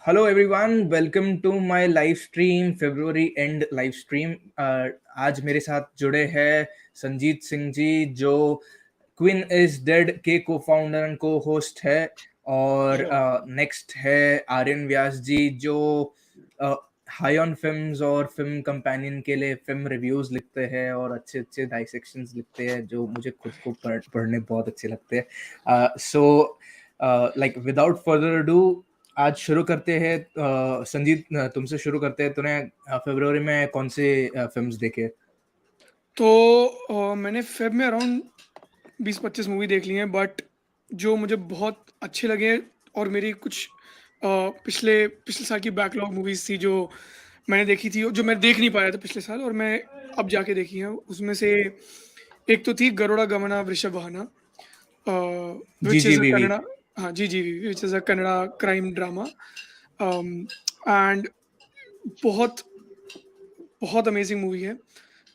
Hello everyone, welcome to my live stream, February end live stream. आज मेरे साथ जुड़े हैं संजीत सिंह जी, जो क्वीन इज डेड के को फाउंडर एंड को होस्ट है। और नेक्स्ट है आर्यन व्यास जी, जो हाई ऑन फिल्म्स और फिल्म कंपेनियन के लिए फिल्म रिव्यूज लिखते हैं और अच्छे अच्छे डाइसेक्शंस लिखते हैं, जो मुझे खुद को पढ़ने बहुत अच्छे लगते हैं। So like without further do, आज शुरू करते हैं। संजीत, तुमसे शुरू करते हैं। तूने फरवरी में कौन से फिल्म्स देखे? तो मैंने फेब में अराउंड 20-25 मूवी देख ली हैं, बट जो मुझे बहुत अच्छे लगे और मेरी कुछ पिछले पिछले साल की बैकलॉग मूवीज थी जो मैंने देखी थी, जो मैं देख नहीं पाया था पिछले साल और मैं अब जाके देखी हैं। उसमें से एक तो थी गरुड़ा गमना वृषभ वाहना, जी विच जी इज़ अ वी। कन्नड़ा, हाँ जी जी, which is a Kannada crime drama. And बहुत बहुत अमेजिंग मूवी है,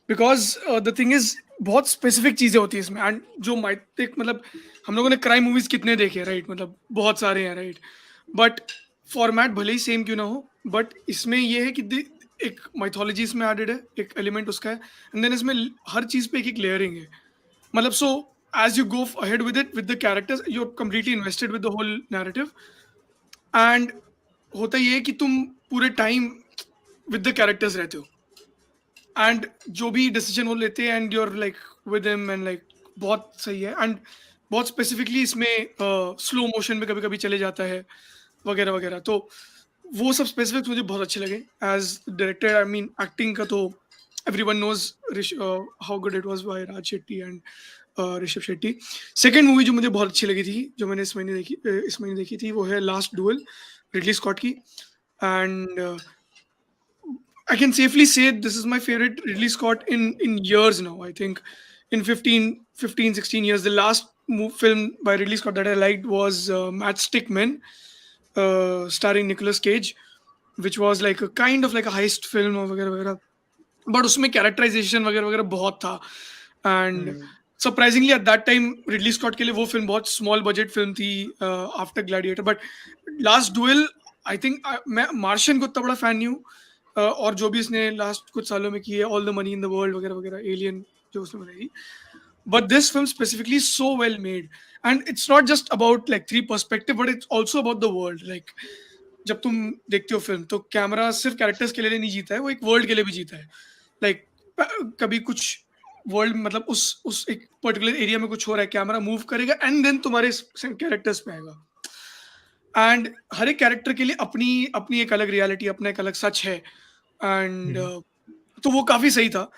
बिकॉज द थिंग इज बहुत स्पेसिफिक चीज़ें होती है इसमें। एंड जो माइथिक, मतलब हम लोगों ने क्राइम मूवीज कितने देखे, राइट, मतलब बहुत सारे हैं, राइट, बट फॉर्मेट भले ही सेम क्यों ना हो, बट इसमें ये है कि एक माइथोलॉजी इसमें एडेड है, एक एलिमेंट उसका है, एंड देन इसमें हर चीज़ पे एक एक लेयरिंग है। मतलब so as you go ahead with it with the characters, you are completely invested with the whole narrative. And होता ये है कि तुम पूरे टाइम विद द कैरेक्टर्स रहते हो, एंड जो भी डिसीजन वो लेते हैं and you're like with him, and like बहुत सही है। एंड बहुत स्पेसिफिकली इसमें स्लो मोशन में कभी कभी चले जाता है, वगैरह वगैरह। तो वो सब स्पेसिफिक्स मुझे बहुत अच्छे लगे as director. I mean acting का तो everyone knows how good it was by Raj Shetty and Rishabh Shetty. Second movie जो मुझे बहुत अच्छी लगी थी, जो मैंने इस महीने देखी थी, वो है लास्ट डुएल, रिडली स्कॉट की। And I can safely say this is my favorite Ridley Scott in years now. I think in 16 years, the last film by Ridley Scott that I liked was Matchstick Men, starring Nicolas Cage, which was like a kind of like a heist film और वगैरह वगैरह, but उसमें characterisation वगैरह वगैरह बहुत था। And surprisingly at that time Ridley Scott के लिए वो फिल्म बहुत स्मॉल बजट फिल्म थी after Gladiator. But last duel, I think, मैं मार्शियन को उतना बड़ा फैन नहीं हूँ, और जो भी इसने लास्ट कुछ सालों में की है, all the money in the world वगैरह वगैरह, एलियन जो उसने बनाई, but this film specifically is so well made. And it's not just about like three perspective, but it's also about the world. Like जब तुम देखते हो फिल्म, तो कैमरा सिर्फ कैरेक्टर्स के लिए नहीं जीता है, वो एक वर्ल्ड के लिए भी जीता है। लाइक कभी कुछ वर्ल्ड, मतलब उस एक पर्टिकुलर एरिया में कुछ हो रहा है, कैमरा मूव करेगा एंड देन तुम्हारे कैरेक्टर्स पे आएगा। एंड हर एक कैरेक्टर के लिए अपनी अपनी एक अलग रियलिटी, अपना एक अलग सच है। एंड तो वो काफी सही था।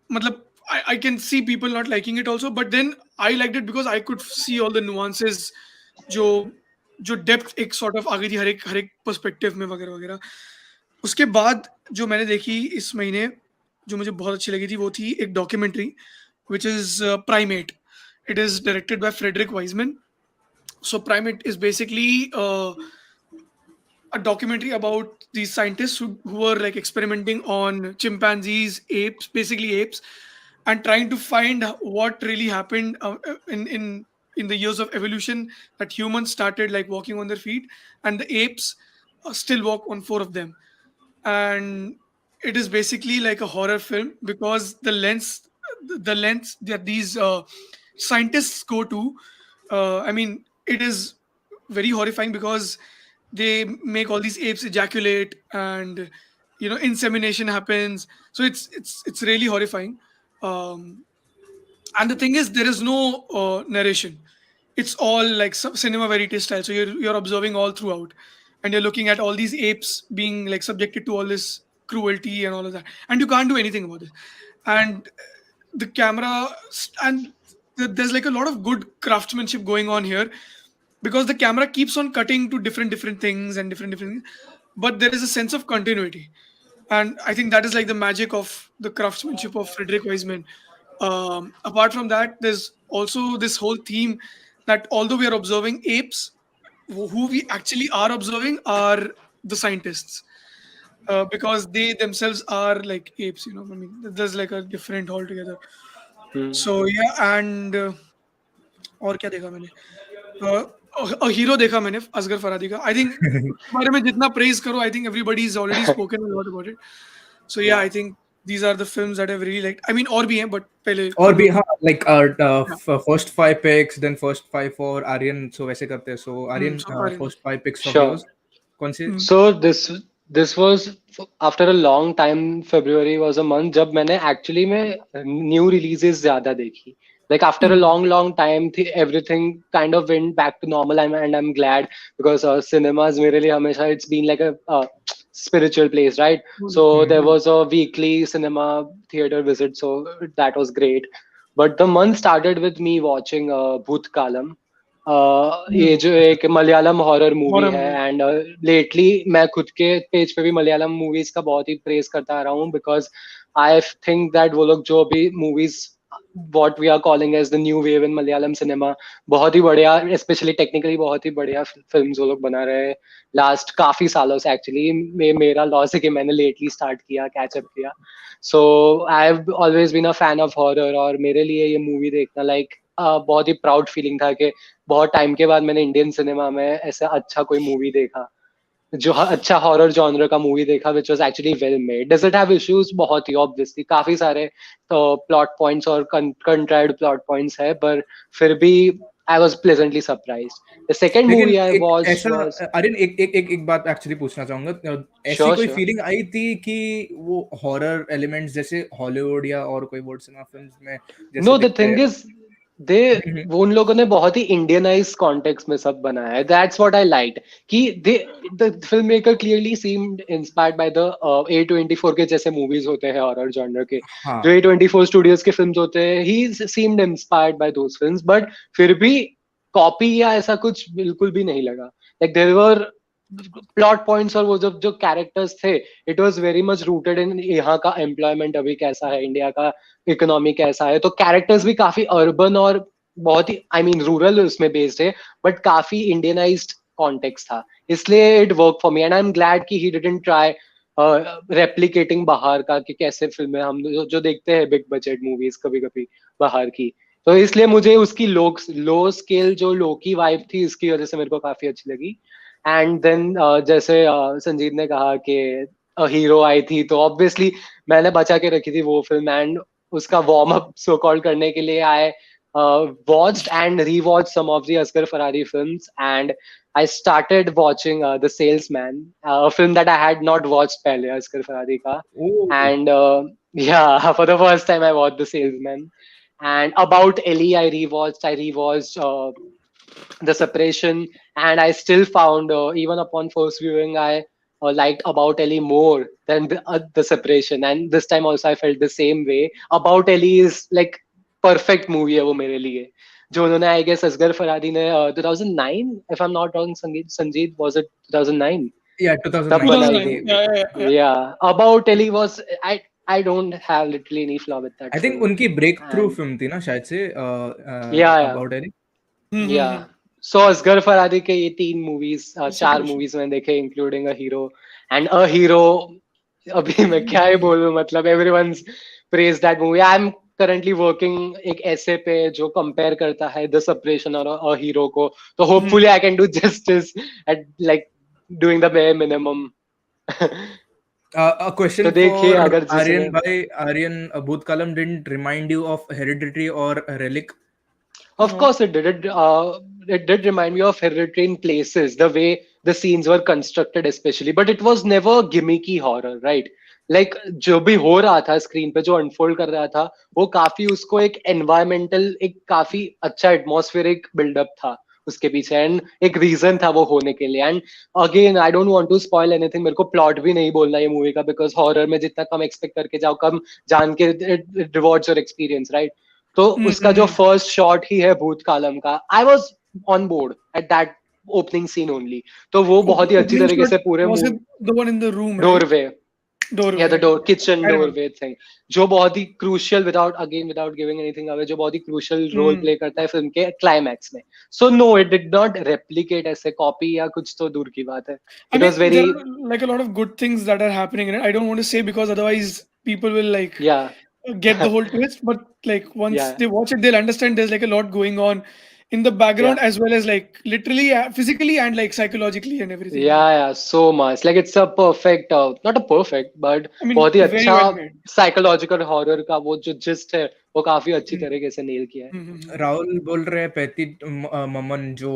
मतलब I can see people not liking it also, but then I liked it because I could see all the nuances, जो जो डेप्थ एक सॉर्ट ऑफ आ गई थी हर एक पर्सपेक्टिव में, वगैरह वगैरह। उसके बाद जो मैंने देखी इस महीने, जो मुझे बहुत अच्छी लगी थी, वो थी एक documentary which is Primate. It is directed by Frederick Wiseman. So Primate is basically a documentary about these scientists who were like experimenting on chimpanzees, apes, basically apes, and trying to find what really happened in the years of evolution, that humans started like walking on their feet, and the apes still walk on four of them. And it is basically like a horror film because the lengths that these scientists go to, I mean, it is very horrifying because they make all these apes ejaculate, and insemination happens. So it's really horrifying. um, and the thing is, there is no narration. It's all like cinema verite style, so you're observing all throughout, and you're looking at all these apes being like subjected to all this cruelty and all of that, and you can't do anything about it. And the camera and there's like a lot of good craftsmanship going on here, because the camera keeps on cutting to different things and different things, but there is a sense of continuity. And I think that is like the magic of the craftsmanship of Frederick Wiseman. Apart from that, there's also this whole theme that although we are observing apes, who we actually are observing are the scientists, because they themselves are like apes. I mean, there's like a different altogether. Hmm. So yeah, and और क्या देखा मैंने? A Hero देखा मैंने असगर फरादी का. I think उसके बारे में जितना praise करो, I think everybody's already spoken a lot about it. So yeah, Yeah. I think these are the films that I've really liked. I mean और भी हैं, but पहले और हम भी लोग. हाँ, like Yeah. first five picks, then first five for Aryan. So वैसे करते हैं. So Aryan, So Aryan. first five picks of Sure. yours. कौन से? Hmm. So this was after a long time. February was a month जब मैंने actually में new releases ज्यादा देखी. Like after a Hmm. long time, everything kind of went back to normal, and I'm glad because cinemas मेरे लिए हमेशा it's been like a spiritual place, right? So there was a weekly cinema theater visit, so that was great. But the month started with me watching Bhootkalam. ये Hmm. जो एक Malayalam horror movie Horror है, movie. And lately मैं खुद के page पे भी Malayalam movies का बहुत ही प्रेस करता आ रहा हूँ, बिकॉज आई थिंक दैट वो लोग जो भी movies what we are calling as the new wave in Malayalam cinema, बहुत ही बढ़िया, स्पेशली टेक्निकली बहुत ही बढ़िया फिल्म्स वो लोग बना रहे हैं लास्ट काफी सालों से. एक्चुअली मेरा लॉस है कि मैंने लेटली स्टार्ट किया, कैचअप किया. So I have always been a fan of horror, और मेरे लिए ये मूवी देखना लाइक बहुत ही प्राउड फीलिंग था कि बहुत टाइम के बाद मैंने इंडियन सिनेमा में ऐसा अच्छा कोई मूवी देखा, जो अच्छा हॉरर जॉनर का मूवी देखा, which was actually well made. Does it have issues? बहुत ही ऑब्वियसली काफी सारे प्लॉट पॉइंट्स और कंट्राइड प्लॉट पॉइंट्स है, पर फिर भी I was pleasantly surprised. The second लेकिन मूवी आई एक वॉच्ड ऐसा, वाज. आर्यन, एक बात एक्चुअली पूछना चाहूंगा. ऐसी श्योर कोई श्योर. फीलिंग आई थी कि वो हॉरर एलिमेंट्स जैसे हॉलीवुड या और कोई वर्ड सिनेमा फिल्म्स में जैसे नो, द दिखते हैं? थिंग इज दे हम्म, वो उन लोगों ने बहुत ही इंडियनाइज कॉन्टेक्स्ट में सब बनाया है. दैट्स व्हाट आई लाइक्ड कि they the film maker clearly seemed inspired by the A24 के जैसे मूवीज होते हैं हॉरर जॉनर के, जो हाँ. A24 स्टूडियोज के फिल्म्स होते हैं. He seemed inspired by those films, but फिर भी कॉपी या ऐसा कुछ बिल्कुल भी नहीं लगा. Like there were plot points, और वो जब जो कैरेक्टर्स थे, it was very much rooted in यहाँ का एम्प्लॉयमेंट अभी कैसा है, इंडिया का इकोनॉमी कैसा है. तो कैरेक्टर्स भी काफी अर्बन और बहुत ही आई मीन रूरल उसमें बेस्ड है, बट काफी इंडियनाइज्ड कॉन्टेक्स्ट था. इसलिए it work for me, and I am glad कि ही डिडंट ट्राई रेप्लिकेटिंग बाहर का, कि कैसे फिल्में हम जो देखते हैं बिग बजट मूवीज कभी कभी बाहर की. तो इसलिए मुझे उसकी लो स्केल जो लो की वाइब थी, इसकी वजह से मेरे को काफी अच्छी लगी. एंड देन जैसे संजीत ने कहा कि हीरो आई थी, तो ऑब्वियसली मैंने बचा के रखी थी वो फिल्म, एंड उसका वार्म अप सो कॉल करने के लिए आई watched and rewatched some of the Asghar Farhadi films, and I started watching The Salesman, a film that I had not watched pehle Asghar Farhadi ka. O. And yeah, for the first time I watched The Salesman. And About Ellie, I rewatched The Separation, and I still found, even upon first viewing, I liked About Ellie more than the Separation. And this time also I felt the same way. About Ellie is like perfect movie है वो मेरे लिए, जो उन्होंने I guess Asghar फरादी ने 2009, if I'm not wrong, Sanjeet was it 2009 या तब 2009 बनाई 2009. थी. थी. Yeah, yeah, yeah. Yeah, About Ellie was, I don't have literally any flaw with that I think film. उनकी ब्रेक थ्रू And फिल्म थी ना शायद से, yeah, अबाउट एरी. या Mm-hmm. सो असगर फरादी के ये 3 मूवीज, The 4 separation. मूवीज मैंने देखे, including a hero. And a hero, अभी मैं क्या ही बोलूं, मतलब everyone's praise that movie. I am currently working एक ऐसे पे जो कंपेयर करता है द सेपरेशन और अ हीरो को, तो hopefully Mm-hmm. I can do justice at like doing the bare minimum. A तो question देखिए for अगर जिसने. Aryan by Aryan. Bhootkalam didn't remind you of Hereditary or Relic? Of No. course, it did. It did remind me of Hereditary in places, the way the scenes were constructed, especially. But it was never gimmicky horror, right? Like जो भी हो रहा था screen पे, जो unfold कर रहा था, वो काफी उसको एक एनवायरमेंटल, एक काफी अच्छा एटमॉस्फेरिक बिल्डअप था उसके पीछे, एंड एक रीजन था वो होने के लिए. And again I don't want to spoil anything, मेरे को प्लॉट भी नहीं बोलना ये मूवी का, बिकॉज हॉरर में जितना कम एक्सपेक्ट करके जाओ, कम जान के it rewards your experience, right? तो उसका जो Mm-hmm. फर्स्ट शॉट ही है भूतकालम का, I was on board at that opening seen only. तो वो बहुत ही अच्छी Opening तरीके shot, से पूरे was it the one in the room, right? Doorway, या the Doorway. Door kitchen I remember. Doorway thing, जो बहुत ही crucial, without giving anything away, जो बहुत ही क्रूशियल रोल Mm. प्ले करता है फिल्म के क्लाइमैक्स में. So no, it did not replicate ऐसे कॉपी या कुछ, तो दूर की बात है. I it was mean, there very. are like a lot of good things that are happening in it. I don't want to say because otherwise people will like या get the whole twist. But like once या they watch it, they'll understand there's like a lot going on in the background Yeah. as well as like literally, physically and like psychologically and everything. Like, Yeah, so much. Like it's a perfect, not a perfect, but I mean, बहुत ही very अच्छा well made. Psychological horror का वो जो gist है वो काफी अच्छी Mm, तरीके से नेल किया है. राहुल बोल रहे हैं पैती ममन जो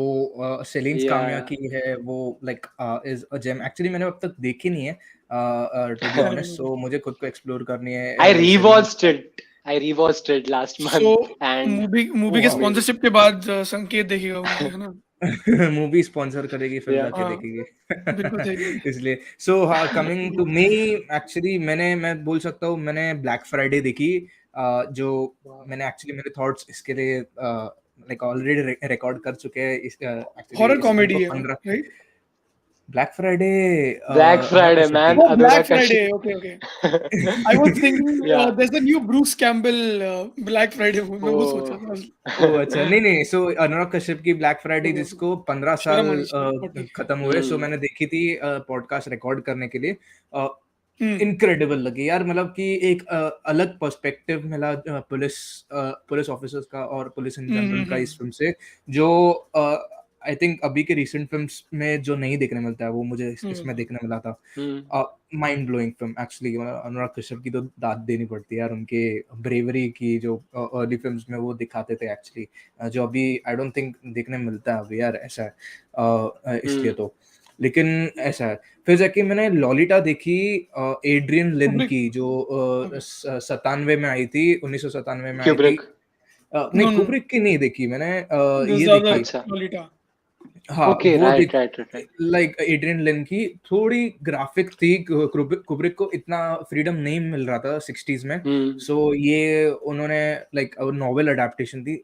सेलिन्स काम्या Yeah, की है वो like is a gem actually मैंने अब तक देखी नहीं है टू बी yeah. मैंने ऑनेस्ट भी. सो मुझे खुद को एक्सप्लोर करनी I है Celine rewatched it. I rewatched it last So month and movie okay wow amazing. Sponsorship के बाद संकेत देखेगा वो मूवी, है ना? मूवी स्पॉन्सर करेगी फिर Yeah. जाके हाँ, देखेंगे बिल्कुल सही है. इसलिए सो हाँ कमिंग टू मी एक्चुअली मैं बोल सकता हूँ मैंने ब्लैक फ्राइडे देखी जो Wow. मैंने एक्चुअली मेरे थॉट्स इसके लिए लाइक ऑलरेडी रिकॉर्ड कर चुके हैं एक्चुअली हॉरर इस फिल्म को कॉमेडी है वो, 15 राइट? ब्लैक फ्राइडे Black अनुराग Friday, कश्यप की man. Oh, Anurag Black Kashyap. Friday. Okay, okay. I was thinking Yeah. there's a new Bruce Campbell Black Friday movie. मैं वो सोचा Oh. था. ओ अच्छा नहीं सो अनुराग कश्यप की ब्लैक फ्राइडे जिसको 15 साल शर्म आनी चाहिए, but ठीक है. खत्म हुए सो Hmm. मैंने देखी थी पॉडकास्ट रिकॉर्ड करने के लिए हम्म, इनक्रेडिबल लगी यार मतलब कि एक अलग पर्सपेक्टिव मिला पुलिस ऑफिसर्स का और पुलिस इन जनरल का इस फिल्म से जो आई थिंक अभी के रिसेंट फिल्म्स में जो नहीं देखने मिलता है वो मुझे इसमें हम्म. देखने मिला था Hmm. Mind blowing film actually Anurag Kashyap की तो दाद देनी पड़ती है यार उनके ब्रेवरी की जो अर्ली फिल्म्स में वो दिखाते थे एक्चुअली जो अभी आई डोंट थिंक देखने मिलता है अभी यार ऐसा है इसलिए Hmm. तो लेकिन ऐसा है फिर जाके मैंने लॉलिटा देखी एड्रियन लिन Kubrick. की जो Okay. 97 में आई थी 1997 में आई थी Kubrick. नहीं No, no, no. कुब्रिक की नहीं देखी मैंने This is ये the other देखी अच्छा. Lolita. हाँ Okay, वो right, देख right, right, right. Like Adrian Lyne की थोड़ी ग्राफिक थी कुब्रिक को इतना फ्रीडम नहीं मिल रहा था 60s में Hmm. सो ये उन्होंने लाइक नॉवेल अडेप्टेशन थी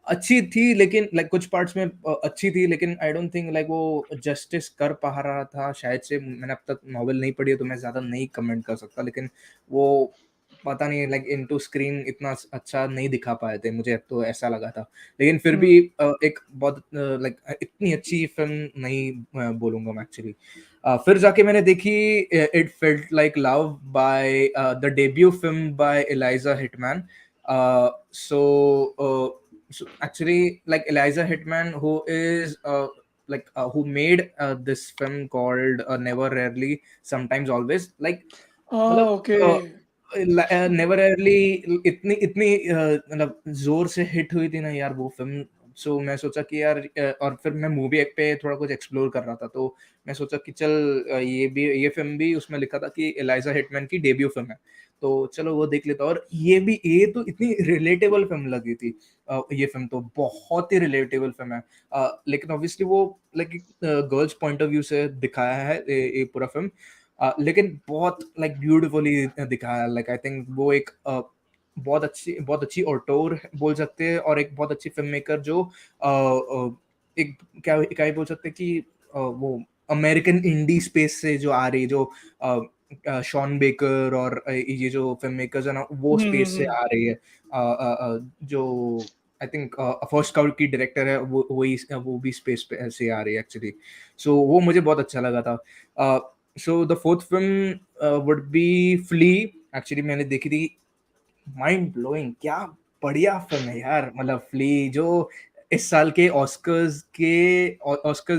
अच्छी थी लेकिन लाइक कुछ पार्ट्स में अच्छी थी लेकिन आई डोंट थिंक लाइक वो जस्टिस कर पा रहा था शायद से मैंने अब तक नॉवेल नहीं पढ़ी है तो मैं ज्यादा नहीं कमेंट कर सकता लेकिन वो पता नहीं लाइक इनटू स्क्रीन इतना अच्छा नहीं दिखा पाए थे मुझे तो ऐसा लगा था लेकिन फिर भी एक बहुत लाइक इतनी अच्छी फिल्म नहीं बोलूंगा मैं एक्चुअली फिर जाके मैंने देखी it felt like love by the debut film by Eliza Hittman so actually like Eliza Hitman who is who made this film called Never Rarely Sometimes Always like Oh, मतलब okay. Never early इतनी इतनी मतलब जोर से hit हुई थी ना यार वो फिल्म सो मैं सोचा कि यार और फिर मैं मूवी एक पे थोड़ा कुछ एक्सप्लोर कर रहा था तो मैं सोचा कि चल ये फिल्म भी उसमें लिखा था कि एलाइजा हिटमैन की डेब्यू फिल्म है तो चलो वो देख लेता और ये तो इतनी रिलेटेबल फिल्म लगी थी ये फिल्म तो बहुत ही रिलेटेबल फिल्म है लेकिन ऑब्वियसली वो like girls point of view से दिखाया है ये पूरा फिल्म लेकिन बहुत लाइक ब्यूटीफुली दिखाया लाइक आई थिंक वो एक बहुत अच्छी ऑटोर बोल सकते हैं और एक बहुत अच्छी फिल्म मेकर जो एक क्या ही बोल सकते हैं कि वो अमेरिकन इंडी स्पेस से जो आ रही जो शॉन बेकर और ये जो फिल्म मेकर्स है ना वो स्पेस से Mm-hmm. आ रही है जो आई थिंक फर्स्ट काउट की डायरेक्टर है वो भी स्पेस पे से आ रही है एक्चुअली सो वो मुझे बहुत अच्छा लगा था so the fourth film would be Flee actually मैंने देखी थी माइंड ब्लोइंग क्या बढ़िया फिल्म है यार मतलब फ्ली जो इस साल के ऑस्कर्स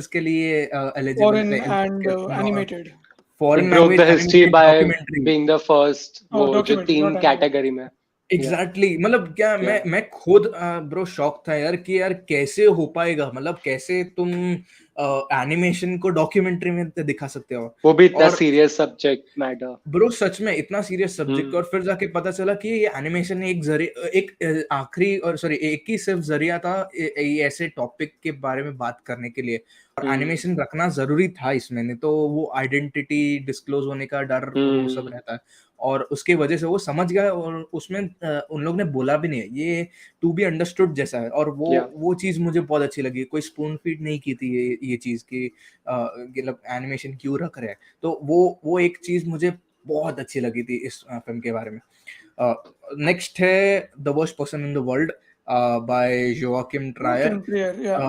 के लिए eligible Foreign and animated. It foreign broke language the history animated by documentary being the first Oh, वो जो documentary, not 3 animated. कैटेगरी में. Yeah, एग्जैक्टली मतलब क्या yeah. मैं खुद ब्रो शॉक था यार कि यार कैसे हो पाएगा मतलब कैसे तुम एनिमेशन को डॉक्यूमेंट्री में दिखा सकते हो वो भी इतना और सीरियस सब्जेक्ट मैटर. ब्रो सच में इतना सीरियस सब्जेक्ट हम्म. और फिर जाके पता चला कि ये एनिमेशन एक आखिरी और सॉरी एक ही सिर्फ जरिया था ये ऐसे टॉपिक के बारे में बात करने के लिए और एनिमेशन रखना जरूरी था इसमें नहीं तो वो आइडेंटिटी डिस्क्लोज होने का डर वो सब रहता है और उसके वजह से वो समझ गया और उसमें उन लोग ने बोला भी नहीं ये टू बी अंडरस्टूड जैसा है और Yeah. वो चीज मुझे बहुत अच्छी लगी कोई स्पून फीड नहीं की थी ये चीज की मतलब एनिमेशन क्यों रख रहे हैं तो वो एक चीज मुझे बहुत अच्छी लगी थी इस फिल्म के बारे में नेक्स्ट है the worst person in the world by Joachim Trier. Joachim Trier, yeah.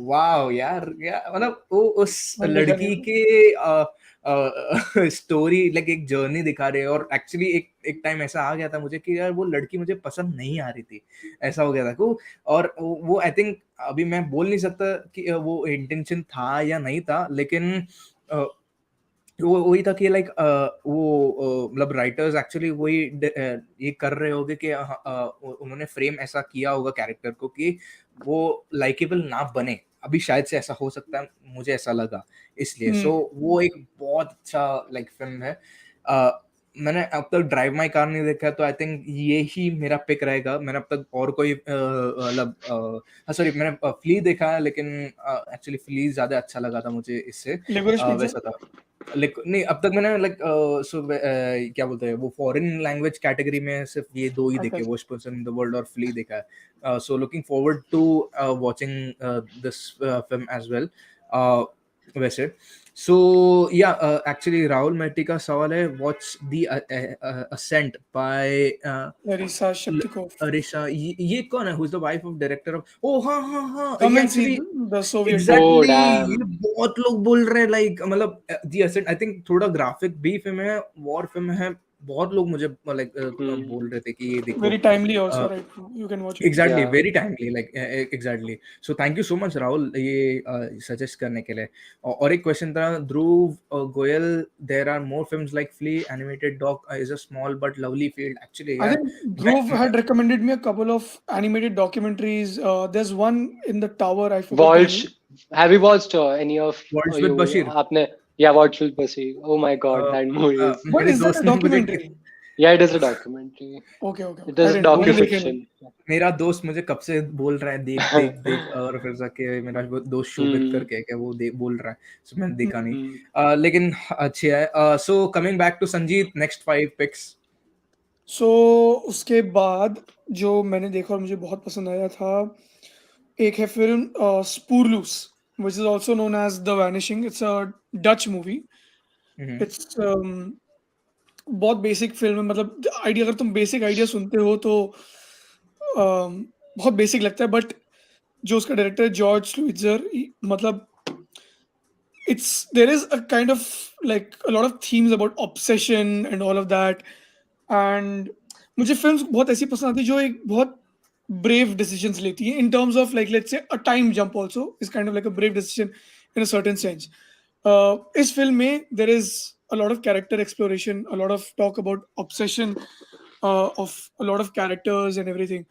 वाह यार, मतलब वो उस मैंने देखा नहीं लड़की था। के स्टोरी लाइक एक जर्नी दिखा रहे हैं। और एक्चुअली एक एक टाइम ऐसा आ गया था मुझे कि यार वो लड़की मुझे पसंद नहीं आ रही थी, ऐसा हो गया था को। और वो आई थिंक अभी मैं बोल नहीं सकता कि वो इंटेंशन था या नहीं था, लेकिन अ, वो वही था कि लाइक वो मतलब राइटर्स एक्चुअली वही ये कर रहे होंगे कि उन्होंने फ्रेम ऐसा किया होगा कैरेक्टर को कि वो लाइकेबल ना बने। अभी शायद से ऐसा हो सकता है, मुझे ऐसा लगा इसलिए। सो वो एक बहुत अच्छा लाइक फिल्म है। मैंने अब तक ड्राइव माई कार नहीं देखा, तो आई थिंक ये ही मेरा पिक रहेगा। मैंने अब तक और कोई मतलब सॉरी, मैंने फ्ली देखा है, लेकिन एक्चुअली फ्ली ज्यादा अच्छा लगा था मुझे इससे। लिवरेश पिज्जा। वैसा था लाइक नहीं, अब तक मैंने लाइक क्या बोलते हैं वो फॉरेन लैंग्वेज कैटेगरी में सिर्फ ये दो ही देखे, अच्छा। Worst person in the world और फ्ली देखा है। So looking forward to watching this film as well. वैसे सो या एक्चुअली राहुल मैटी का सवाल है, what's the ascent by Larisa Shepitko. अरिशा, ये कौन है? Who is the wife of director of, oh हाँ हाँ हाँ, कम ये and see actually the Soviet team. Oh exactly damn. ये बहुत लोग बोल रहे हैं लाइक, मतलब दी असेंट आई थिंक थोड़ा ग्राफिक भी फिल्म है, वॉर फिल्म है। बहुत लोग मुझे लाइक Hmm. बोल रहे थे कि ये देखो। Very timely also, right now you can watch it. Exactly, Yeah. Very timely, like exactly. So thank you so much Rahul ये सजेस्ट करने के लिए। और एक क्वेश्चन था Dhruv Goyal, there are more films like Flee, animated dog is a small but lovely field. Actually I यार think Dhruv had recommended me a couple of animated documentaries. There's one in the tower. I forgot the name. Watch. Have you watched any of words with you? Bashir, आपने, yeah, watch with Basi. Oh my God, that movie is. But मेरे is that a दोस्त ने मुझे documentary? Yeah, it is a documentary. Okay, okay, It okay. I is didn't. मैंने देखे docu-fiction. नहीं. मेरा दोस्त मुझे कब से बोल रहा है देख देख देख, और फिर जाके मेरा वो दोस्त शोभित Hmm. करके क्या वो बोल रहा है, सो मैंने देखा नहीं। Hmm. लेकिन अच्छी है। So coming back to Sanjeet, next 5 picks. So उसके बाद जो मैंने देखा और मुझे बहुत पसंद आया था, एक है film स्पूरलूस, which is also known as The Vanishing. It's a Dutch movie. It's बहुत बेसिक फिल्म है, मतलब आइडिया, अगर तुम बेसिक आइडिया सुनते हो तो बहुत बेसिक लगता है, बट जो उसका डायरेक्टर है जॉर्ज स्लुइजर, मतलब it's there is a kind of like a lot of themes about obsession and all of that. And मुझे फिल्म्स बहुत ऐसी पसंद आती है जो एक बहुत brave decisions लेती है in terms of like let's say a time jump also is kind of like a brave decision in a certain sense. इस फिल्म में there is a lot of character exploration, a lot of talk about obsession of a lot of characters and everything.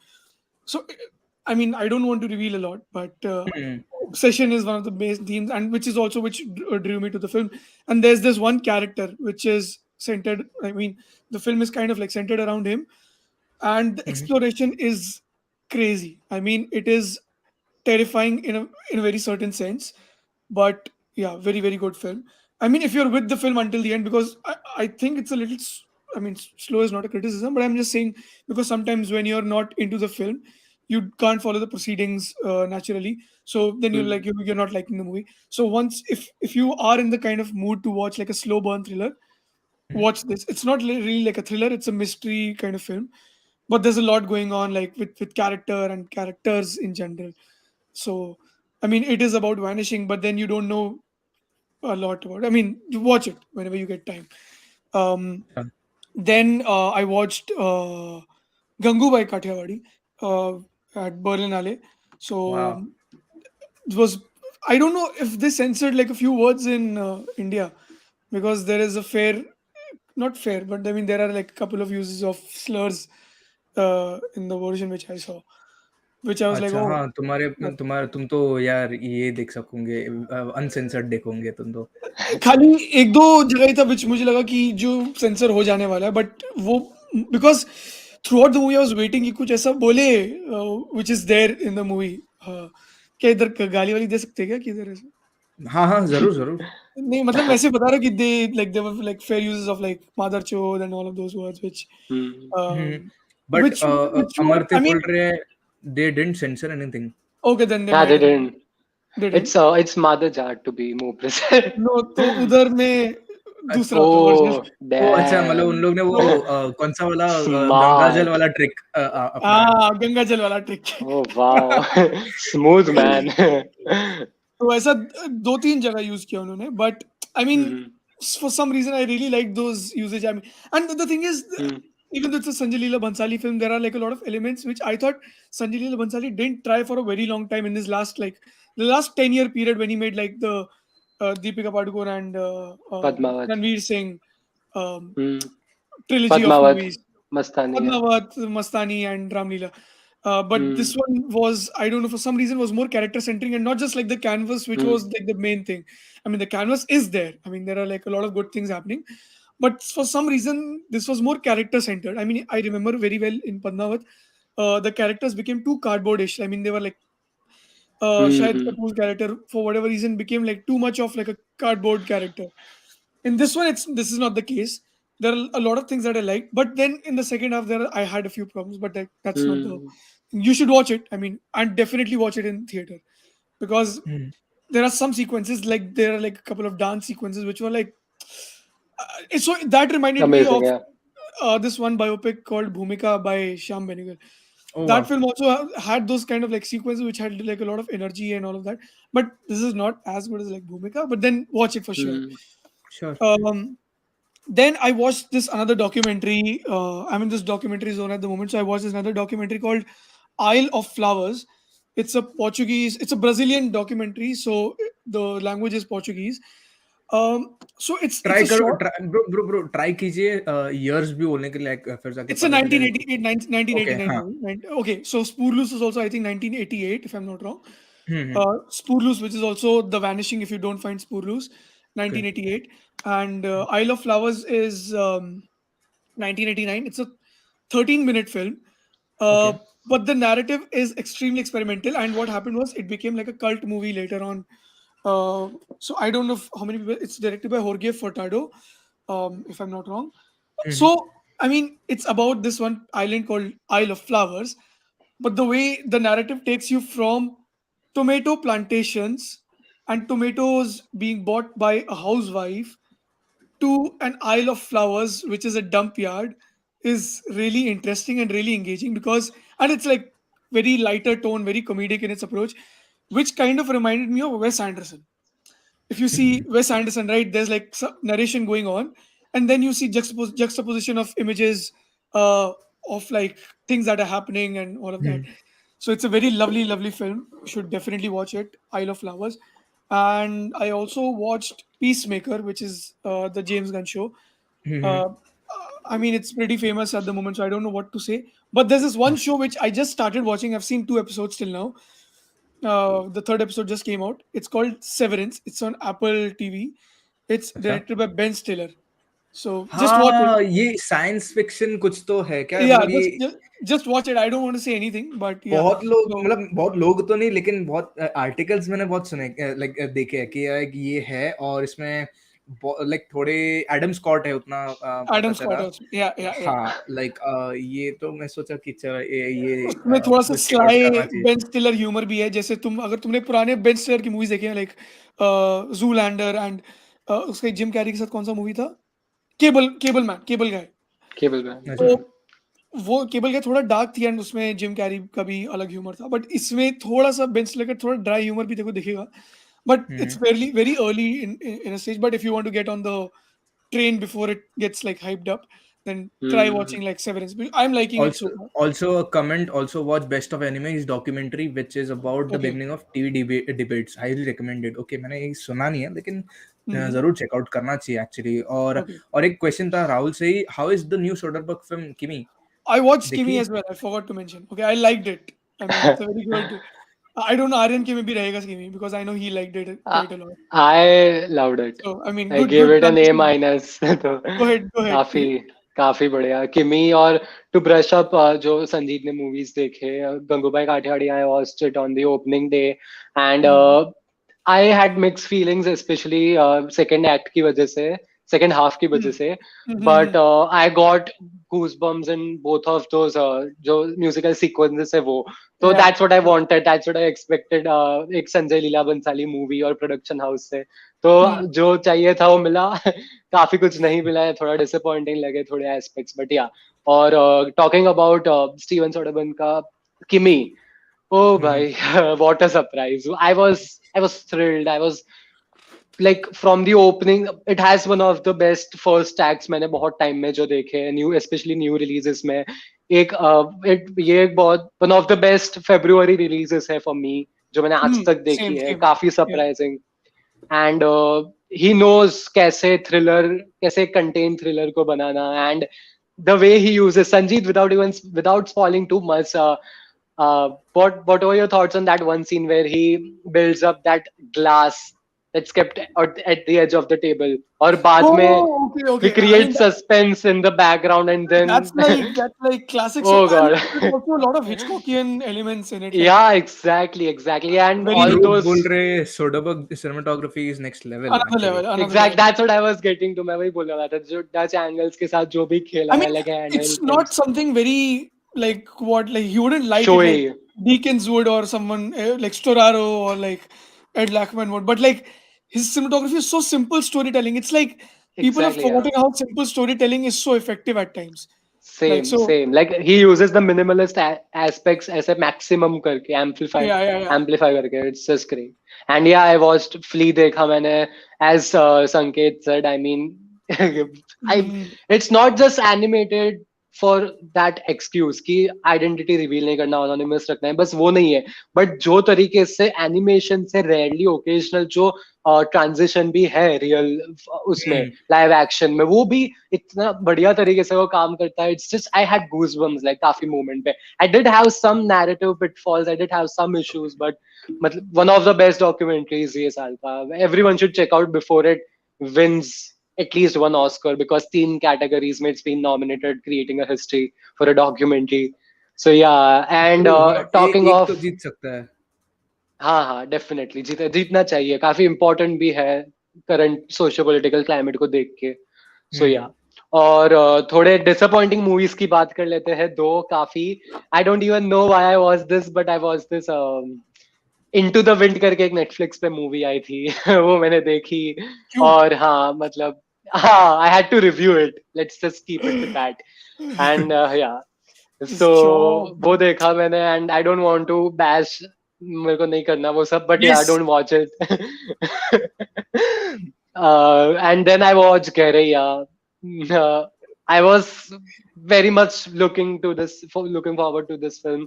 So I mean, I don't want to reveal a lot, but obsession is one of the main themes, and which is also which drew me to the film. And there's this one character which is centered, I mean, the film is kind of like centered around him, and the exploration is crazy. I mean, it is terrifying in a very certain sense, but yeah, very very good film. I mean, if you're with the film until the end, because I think it's a little I mean, slow is not a criticism, but I'm just saying, because sometimes when you're not into the film, you can't follow the proceedings naturally, so then you're like Hmm. you're not liking the movie. So once, if you are in the kind of mood to watch like a slow burn thriller, watch this. It's not really like a thriller, it's a mystery kind of film, but there's a lot going on, like with character and characters in general. So I mean, it is about vanishing, but then you don't know a lot about, I mean, you watch it whenever you get time. Then I watched Gangubai Kathiawadi at Berlinale. So वाह, it was, I don't know if they censored like a few words in India, because there is a fair, not fair, but I mean there are like a couple of uses of slurs in the version which I saw, which I was like, अच्छा oh, हाँ, तुम्हारे that- तुम्हारा तुम तो यार ये देख सकोगे, अनसेंसर्ड देखोगे तुम तो। खाली एक दो जगह ही था which मुझे लगा कि जो सेंसर हो जाने वाला है, बट वो because through out the movie I was waiting कि कुछ ऐसा बोले which is there in the movie. क्या इधर गाली वाली दे सकते हैं क्या, कि इधर ऐसा हाँ हाँ, जरूर जरूर। नहीं, मतलब मैं ऐसे बता रहा कि they were like fair uses of like mother chode and all of those words Hmm. um, but which were, अमरते I बोल mean, रहे हैं they didn't censor anything. okay, then they Yeah, might they have, didn't. they didn't. It's Mother Jar to be more precise. No, तो उधर में दूसरा वाला version. Oh, अच्छा, मतलब उन लोग ने वो damn. कौन सा वाला गंगा जल Smart. वाला ट्रिक अपनाया। हाँ, गंगा जल वाला trick. Oh, wow. Smooth man. तो ऐसा 2-3 जगह यूज किया उन्होंने, but I mean Mhm. for some reason I really like those usage. I mean, and the thing is, Mm. even though it's a Sanjay Leela Bhansali film, there are like a lot of elements which I thought Sanjay Leela Bhansali didn't try for a very long time in this last, like the last 10-year period, when he made like the Deepika Padukone and Padmavat. Ranveer Singh um, Mm. trilogy of Padmavat. movies. Mastani. Yeah. Padmavat, Mastani, and Ramleela. But this Mm. one was, I don't know, for some reason was more character centric and not just like the canvas, which was Mm. like the main thing. I mean, the canvas is there. I mean, there are like a lot of good things happening. But for some reason, this was more character centered. I mean, I remember very well in Padmavat, the characters became too cardboardish. I mean, they were like, Shahid Mhm. Kapoor's character, for whatever reason, became like too much of like a cardboard character. In this one, this is not the case. There are a lot of things that I like, but then in the second half, I had a few problems. But that's not the. Mm. You should watch it. I mean, and definitely watch it in theater, because hmm, there are some sequences, like there are like a couple of dance sequences which were like. So that reminded me Amazing. of Yeah. this one biopic called Bhumika by Shyam Benegal. Oh That वाह, film also had those kind of like sequences which had like a lot of energy and all of that. But this is not as good as like Bhumika. But then watch it for sure. Mm. Sure, Um, then I watched this another documentary. I'm in this documentary zone at the moment, so I watched this another documentary called Isle of Flowers. It's a Brazilian documentary, so the language is Portuguese. So it's try a करो, short. Bro try कीजिए years भी बोलने के लिए, फिर जाके It's a पता चले। 1988, ओके, 1989 हाँ, movie. Right? Okay, so Spoorloose is also I think 1988, if I'm not wrong. Hmm, Spoorloose, which is also The Vanishing, if you don't find Spoorloose, okay, 1988, and Isle of Flowers is 1989. It's a 13-minute film, okay, uh, but the narrative is extremely experimental. And what happened was it became like a cult movie later on. So I don't know how many people. It's directed by Jorge Furtado, if I'm not wrong. Hmm, So I mean, it's about this one island called Isle of Flowers, but the way the narrative takes you from tomato plantations and tomatoes being bought by a housewife to an Isle of Flowers, which is a dump yard, is really interesting and really engaging, because, and it's like very lighter tone, very comedic in its approach, which kind of reminded me of Wes Anderson. If you see Wes Anderson, right, there's like some narration going on, and then you see juxtaposition of images of like things that are happening and all of that. Hmm, So it's a very lovely, lovely film. You should definitely watch it, Isle of Flowers. And I also watched Peacemaker, which is the James Gunn show. Hmm, Uh, I mean, it's pretty famous at the moment, so I don't know what to say. But there's this one show which I just started watching. I've seen 2 episodes till now. The third episode just came out. It's called Severance. It's on Apple TV. It's अच्छा, directed by Ben Stiller. So just watch it. हाँ, ये science fiction कुछ तो है क्या, Yeah, मतलब ये just watch it. I don't want to say anything, but yeah. बहुत लोग, So मतलब बहुत लोग तो नहीं, लेकिन बहुत आर्टिकल्स मैंने बहुत सुने, लाइक देखे हैं कि ये है, और इसमें लाइक थोड़े एडम स्कॉट है, उतना पता Adam Scott चला। also. Yeah. हाँ, लाइक ये तो मैं सोचा कि चलो ये उसमें थोड़ा सा कुछ चेकआउट स्लाई करना चाहिए। बेन स्टिलर ह्यूमर भी है, जैसे अगर तुमने पुराने बेन स्टिलर की मूवीज देखी हैं, लाइक जूलैंडर एंड उसके जिम कैरी के साथ कौन सा मूवी था, केबल गाय। Cable man. अच्छा, तो वो केबल गाय थोड़ा डार्क थी, एंड उसमें जिम कैरी का भी अलग ह्यूमर था, बट इसमें थोड़ा सा बेन स्टिलर का थोड़ा ड्राई ह्यूमर भी देखो दिखेगा, but hmm, it's very very early in a stage, but if you want to get on the train before it gets like hyped up, then try Mm. watching like Severance. I'm liking it so also far. also a comment, also watch Best of Anime, is documentary which is about the Okay. beginning of TV debates, highly recommended। okay, मैंने ये सुना नहीं है, लेकिन Hmm. जरूर checkout करना चाहिए actually. Okay. और एक क्वेश्चन था राहुल से ही, how is the new Soderbergh film Kimi, I watched Kimi देखिए? as well. I forgot to mention. Okay, I liked it. I mean, it's a very good. I don't know Aryan Kimi bhi rahega Kimi, because I know he liked it I quite a lot. I loved it. So I mean, I good gave good it an A transition. minus. तो Go ahead. काफी काफी बढ़िया किमी। और to brush up जो संजीत ने movies देखे, Gangubai Kathiawadi, I watched it on the opening day and Hmm. I had mix feelings, specially second act की वजह से। second half की वजह से, but I got goosebumps in both of those जो musical sequences है वो, so Yeah. that's what I wanted, that's what I expected एक संजय लीला बंसाली movie और production house से, तो जो चाहिए था वो मिला काफी कुछ नहीं मिला है, थोड़ा disappointing लगे थोड़े aspects, but yeah, और talking about स्टीवन सोडरबर्ग का किमी, oh bhai, what a surprise. I was thrilled. I was like from the opening, it has one of the best first acts मैंने बहुत टाइम में जो देखे हैं, न्यू स्पेशली न्यू रिलीजेस में, एक ये एक बहुत one of the best February releases है for me जो मैंने आज तक देखी Same, है, same. काफी Yeah. Surprising, and he knows कैसे थ्रिलर, कैसे कंटेन थ्रिलर को बनाना, and the way he uses Sanjeet, without spoiling too much, what were your thoughts on that one scene where he builds up that glass that's kept at the edge of the table, और बाद में Oh, okay, he okay. I mean, creates suspense in the background, and then that's like classic. So, oh and god, there's also a lot of Hitchcockian elements in it. Like yeah, exactly, and very all लोग those, बोल रहे Soderbergh cinematography is next level another actually. level, another exact, level. that's what I was getting to, मैं वही बोल रहा था, जो Dutch angles के साथ जो भी खेला I है, mean, like it's handheld not films, something very like what, like you wouldn't light it like showy, Deakins would, or someone like Storaro, or like Ed Lachman would. But like his cinematography is so simple storytelling. It's like people have exactly, yeah. forgotten how simple storytelling is so effective at times. Like Same, so, same. Like he uses the minimalist aspects as a maximum करके yeah, yeah, yeah. amplify करके. It's just great. And yeah, I watched Flea देखा मैंने. As Sanket said, I mean, I Mm. it's not just animated for that excuse कि identity reveal नहीं करना, anonymous रखना है, बस वो नहीं है. But जो तरीके से animation से rarely occasional जो ट्रांजिशन भी है रियल उसमें लाइव एक्शन में, वो भी इतना बढ़िया तरीके से वो काम करता है. It's just I had goosebumps like काफी मोमेंट पे. I did have some narrative pitfalls, I did have some issues, but मतलब one of the best documentaries ये साल का. Everyone should check out before it wins at least one Oscar, because 3 categories में it's been nominated, creating a history for a documentary. So yeah, and तो हाँ, talking एक तो of, जीत सकता है. हाँ हाँ डेफिनेटली जीतना चाहिए, काफी इम्पोर्टेंट भी है करंट सोशियो पॉलिटिकल क्लाइमेट को देख के. सो या, और थोड़े डिसअपॉइंटिंग मूवीज की बात कर लेते हैं दो काफी. I don't even know why I was this, but I was this into the wind करके एक नेटफ्लिक्स पे मूवी आई थी वो मैंने देखी, क्यों? और हाँ मतलब हाँ, I had to review it, let's just keep it to that. And yeah, so Sure. वो देखा मैंने, and I don't want to bash, मेरे को नहीं करना वो सब, but yeah, Yes. Don't watch it. And then I watched Guerrilla. I was very much looking forward to this film.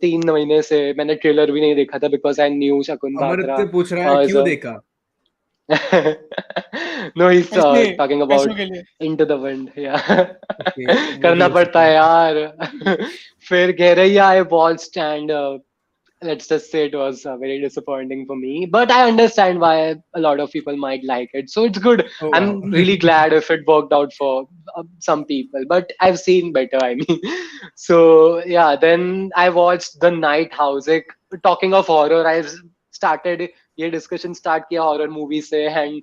3 महीने से मैंने ट्रेलर भी नहीं देखा था, because I knew शकुन बात्रा अमृत पूछ रहा है is क्यों a देखा. no, he's पैसे talking पैसों about के लिए. Into the Wind. Yeah. Okay, वो भी करना हो पड़ता सकता है है. यार. फिर Guerrilla I watched, and let's just say it was very disappointing for me, but I understand why a lot of people might like it, so it's good. Oh I'm wow. really glad if it worked out for some people, but I've seen better, I mean. So yeah, then I watched The Night House. Talking of horror, I started ये discussion start किया horror movie से, and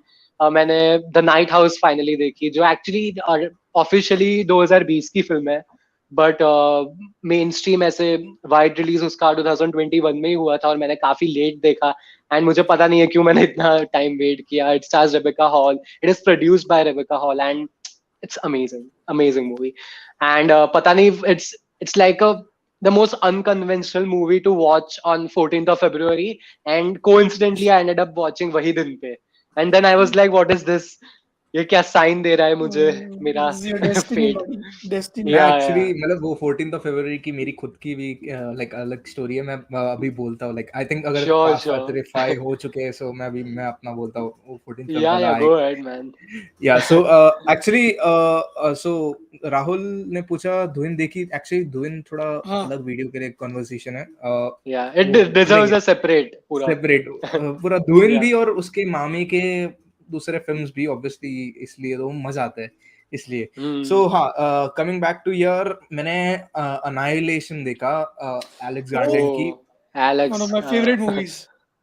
मैंने the night house finally देखी, जो actually officially 2020 की film है, but main stream ऐसे wide release उसका 2021 में ही हुआ था, और मैंने काफी लेट देखा, एंड मुझे पता नहीं है क्यों मैंने इतना टाइम वेट किया. It stars Rebecca hall, it is produced by Rebecca hall, and it's amazing movie. And pata nahi, it's like the most unconventional movie to watch on 14th of February, and coincidentally I ended up watching wahi din pe, and then I was like, what is this, ये क्या sign दे रहा है मुझे मेरा This is your destiny, fate. buddy. Destiny. मैं या actually मतलब वो 14th ऑफ फरवरी की मेरी खुद की भी लाइक अलग स्टोरी है. मैं अभी बोलता हूँ, लाइक आई थिंक अगर श्योर पास श्योर, तेरे 5 हो चुके हैं, सो मैं अपना बोलता हूँ वो 14th फेब वाला या आए. Go ahead man. या सो एक्चुअली सो राहुल ने पूछा धुन देखी. एक्चुअली धुन थोड़ा हाँ. अलग वीडियो के लिए कन्वर्सेशन है. या इट वो डिजर्व्स करेंगे अ सेपरेट पूरा. सेपरेट पूरा धुन या भी, और उसके मामी के दूसरे फिल्म्स भी ऑब्वियसली, इसलिए तो मजा आता है इसलिए. सो हाँ, कमिंग बैक टू ईयर, मैंने अनाइलेशन देखा एलेक्स गार्लैंड की. ओ One Alex, of my favorite movies.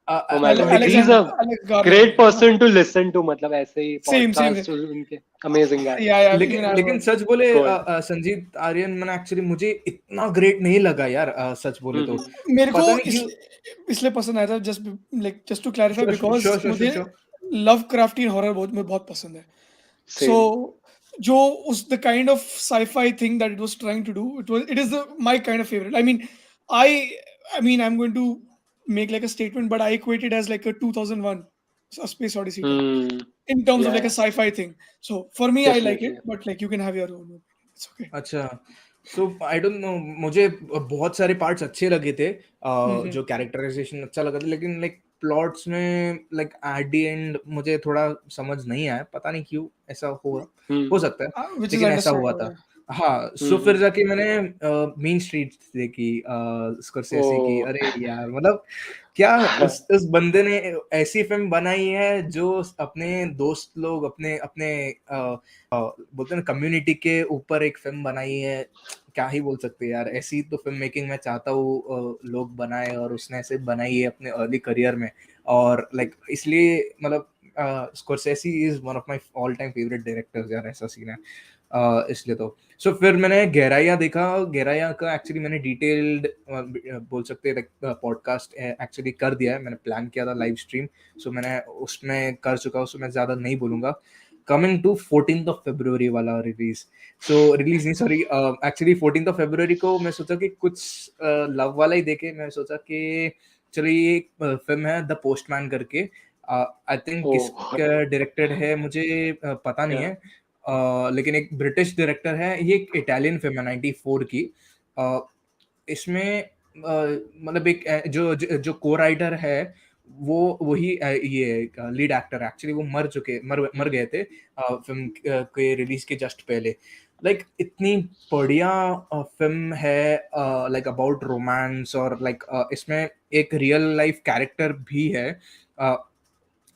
Oh my God, he's Alexander a Alex Garland. great person to listen to. मतलब ऐसे ही Same. podcast उनके amazing guy. Yeah, even लेकिन I've लेकिन heard. सच बोले Gold. Sanjeet Aryan मैंने actually मुझे इतना ग्रेट नहीं लगा यार, सच बोले तो हम्म मेरे को पता नहीं क्यों। इसलिए पसंद आया था, just to clarify, sure because sure sure sure मुझे श्योर। लव क्राफ्टियन हॉरर बहुत पसंद है. So same. जो उस the kind of sci-fi thing that it was trying to do, it is my kind of favorite. I I mean I'm going to make like a statement, but I equate it as like a 2001 A Space Odyssey to Hmm. in terms of Yeah, like a yeah, sci-fi thing. So for me, I like definitely. it, but like you can have your own opinion. It's okay. अच्छा, सो I don't know, मुझे बहुत सारे parts अच्छे लगे थे, Mm-hmm. जो characterisation अच्छा लगा था, लेकिन लाइक प्लॉट्स में लाइक एट द एंड मुझे थोड़ा समझ नहीं आया, पता नहीं क्यों ऐसा हुआ, हो Hmm. सकता है, Which is लेकिन ऐसा हुआ understandable. था। हाँ, सो फिर Hmm. जाके मैंने मेन स्ट्रीट देखी, स्कॉर्सेसे की। Oh. अरे यार मतलब क्या उस बंदे ने ऐसी फिल्म बनाई है जो अपने दोस्त लोग अपने अपने बोलते हैं ना कम्युनिटी के ऊपर एक फिल्म बनाई है। क्या ही बोल सकते हैं यार, ऐसी तो फिल्म मेकिंग मैं चाहता हूँ लोग बनाए, और उसने ऐसे बनाई है अपने अर्ली करियर में। और लाइक इसलिए मतलब Scorsese is one of my all time favourite directors यार, ऐसा सीन है। इसलिए तो सो फिर मैंने गहराइयाँ देखा। गहराइयाँ का एक्चुअली मैंने डिटेल्ड बोल सकते हैं पॉडकास्ट एक्चुअली कर दिया है, मैंने प्लान किया था लाइव स्ट्रीम, सो मैंने उसमें कर चुका हूँ, सो मैं ज़्यादा नहीं बोलूँगा। Coming to 14th of February वाला रिलीज, सो रिलीज नहीं sorry, actually 14th of February को मैं सोचा कि कुछ लव वाला ही देखे। मैं सोचा कि चलो ये एक फिल्म है द पोस्टमैन करके, आई थिंक Oh. किसका डायरेक्टेड है मुझे पता नहीं Yeah. है, लेकिन एक ब्रिटिश डायरेक्टर है। ये एक इटालियन फिल्म है 94 की। अ, इसमें मतलब एक जो को राइटर है वो वही ये लीड एक्टर है। एक्चुअली वो मर गए थे फिल्म के रिलीज के जस्ट पहले। लाइक इतनी बढ़िया फिल्म है, लाइक अबाउट रोमांस, और लाइक इसमें एक रियल लाइफ कैरेक्टर भी है, अ,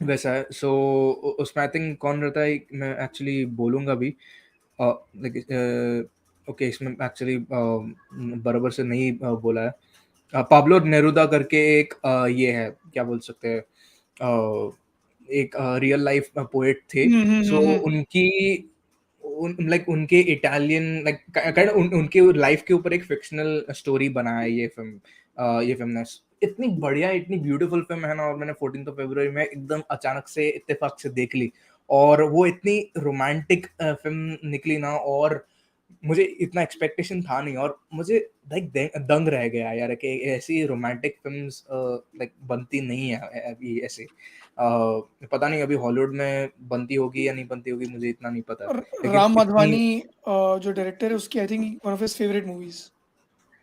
वैसा है। सो उसमें आई थिंक कौन रहता है मैं एक्चुअली बोलूँगा भी, लाइक ओके इसमें एक्चुअली बराबर से नहीं बोला है। पाब्लो नेरुदा करके एक ये है, क्या बोल सकते हैं, एक रियल लाइफ पोएट थे। सो Mm-hmm. उनकी लाइक उनके इटालियन लाइक काइंड उनके लाइफ के ऊपर एक फिक्शनल स्टोरी बना है ये फिल्म। ये फिल्म ने इतनी बढ़िया इतनी ब्यूटीफुल फिल्म है ना, और मैंने 14th ऑफ February में एकदम अचानक से इत्तेफाक से देख ली, और वो इतनी रोमांटिक फिल्म निकली ना, और मुझे इतना एक्सपेक्टेशन था नहीं, और मुझे लाइक दंग रह गया यार कि ऐसी रोमांटिक फिल्म्स लाइक बनती नहीं है अभी ऐसे। पता नहीं अभी हॉलीवुड में बनती होगी या नहीं बनती होगी, मुझे इतना नहीं पता, लेकिन राम इतनी। माधवानी जो डायरेक्टर है उसकी, I think one of his favourite movies.